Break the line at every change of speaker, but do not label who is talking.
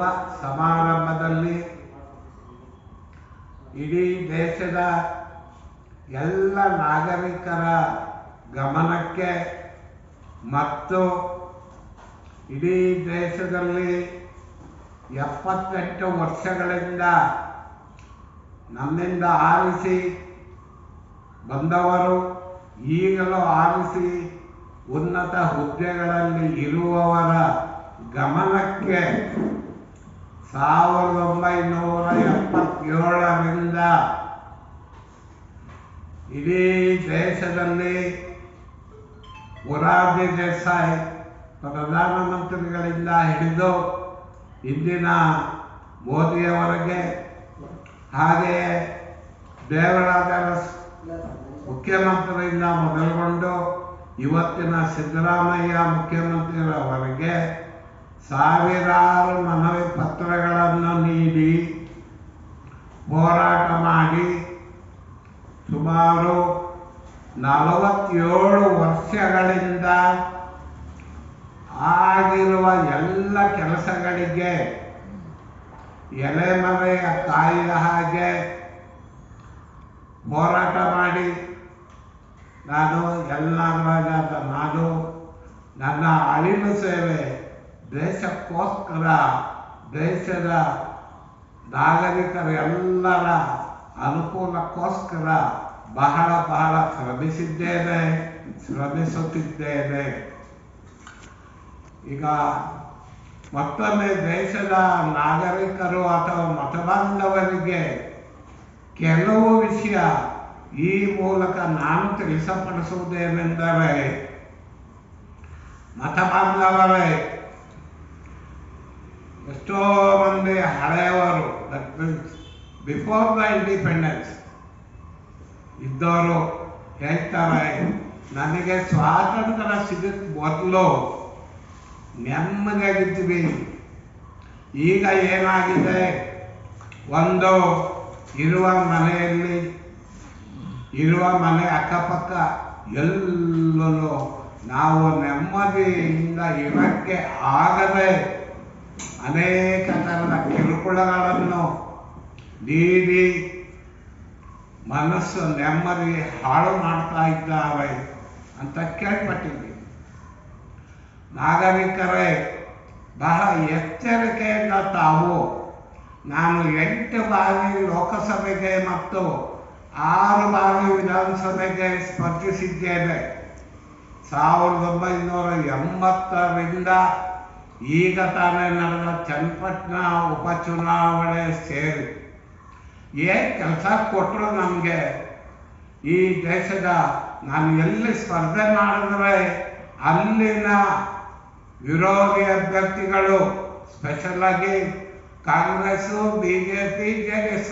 ಶುಭ ಸಮಾರಂಭದಲ್ಲಿ ಇಡೀ ದೇಶದ ಎಲ್ಲ ನಾಗರಿಕರ ಗಮನಕ್ಕೆ ಮತ್ತು ಇಡೀ ದೇಶದಲ್ಲಿ 78 ವರ್ಷಗಳಿಂದ ನಮ್ಮಿಂದ ಆರಿಸಿ ಬಂದವರು, ಈಗಲೂ ಆರಿಸಿ ಉನ್ನತ ಹುದ್ದೆಗಳಲ್ಲಿ ಇರುವವರ ಗಮನಕ್ಕೆ 1977ರಿಂದ ಇಡೀ ದೇಶದಲ್ಲಿ ಮೊರಾರ್ಜಿ ದೇಸಾಯಿ ಪ್ರಧಾನಮಂತ್ರಿಗಳಿಂದ ಹಿಡಿದು ಇಂದಿನ ಮೋದಿಯವರೆಗೆ, ಹಾಗೆಯೇ ದೇವೇಗೌಡ ಮುಖ್ಯಮಂತ್ರಿಯಿಂದ ಮೊದಲುಗೊಂಡು ಇವತ್ತಿನ ಸಿದ್ದರಾಮಯ್ಯ ಮುಖ್ಯಮಂತ್ರಿಯವರೆಗೆ ಸಾವಿರಾರು ಮನವಿ ಪತ್ರಗಳನ್ನು ನೀಡಿ ಹೋರಾಟ ಮಾಡಿ ಸುಮಾರು 47 ವರ್ಷಗಳಿಂದ ಆಗಿರುವ ಎಲ್ಲ ಕೆಲಸಗಳಿಗೆ ಎಲೆಮರೆಯ ಕಾಯಿಯ ಹಾಗೆ ಹೋರಾಟ ಮಾಡಿ ನಾನು ನನ್ನ ಅಳಿಲು ಸೇವೆ ದೇಶಕ್ಕೋಸ್ಕರ, ದೇಶದ ನಾಗರಿಕರೆಲ್ಲರ ಅನುಕೂಲಕ್ಕೋಸ್ಕರ ಬಹಳ ಶ್ರಮಿಸುತ್ತಿದ್ದೇನೆ. ಈಗ ಮತ್ತೊಮ್ಮೆ ದೇಶದ ನಾಗರಿಕರು ಅಥವಾ ಮತಬಾಂಧವರಿಗೆ ಕೆಲವು ವಿಷಯ ಈ ಮೂಲಕ ನಾನು ತಿಳಿಸಪಡಿಸುವುದೇನೆಂದರೆ, ಮತಬಾಂಧವರೇ, ಎಷ್ಟೋ ಮಂದಿ ಹಳೆಯವರು ಬಿಫೋರ್ ದ ಇಂಡಿಪೆಂಡೆನ್ಸ್ ಇದ್ದವರು ಹೇಳ್ತಾರೆ, ನನಗೆ ಸ್ವಾತಂತ್ರ್ಯ ಸಿಗಕ್ಕೆ ಮೊದಲು ನೆಮ್ಮದಿಯಾಗಿದ್ವಿ. ಈಗ ಏನಾಗಿದೆ, ಒಂದು ಇರುವ ಮನೆ ಅಕ್ಕಪಕ್ಕ ಎಲ್ಲೂ ನಾವು ನೆಮ್ಮದಿಯಿಂದ ಇರಕ್ಕೆ ಆಗದೆ ಅನೇಕ ಥರದ ಕಿರುಕುಳಗಳನ್ನು ನೀಡಿ ಮನಸ್ಸು ನೆಮ್ಮದಿ ಹಾಳು ಮಾಡ್ತಾ ಇದ್ದಾರೆ ಅಂತ ಕೇಳ್ಪಟ್ಟಿದ್ವಿ. ನಾಗರಿಕರೇ, ಬಹಳ ಎಚ್ಚರಿಕೆಯಿಂದ ತಾವು, ನಾನು 8 ಬಾರಿ ಲೋಕಸಭೆಗೆ ಮತ್ತು 6 ಬಾರಿ ವಿಧಾನಸಭೆಗೆ ಸ್ಪರ್ಧಿಸಿದ್ದೇನೆ. 1980ರಿಂದ ಈಗ ತಾನೇ ನಡೆದ ಚನ್ನಪಟ್ಟಣ ಉಪಚುನಾವಣೆ ಸೇರಿ ಏನು ಕೆಲಸ ಕೊಟ್ಟರು ನಮಗೆ. ಈ ದೇಶದ ನಾನು ಎಲ್ಲಿ ಸ್ಪರ್ಧೆ ಮಾಡಿದ್ರೆ ಅಲ್ಲಿನ ವಿರೋಧಿ ಅಭ್ಯರ್ಥಿಗಳು, ಸ್ಪೆಷಲ್ ಆಗಿ ಕಾಂಗ್ರೆಸ್ಸು, BJP, JDS.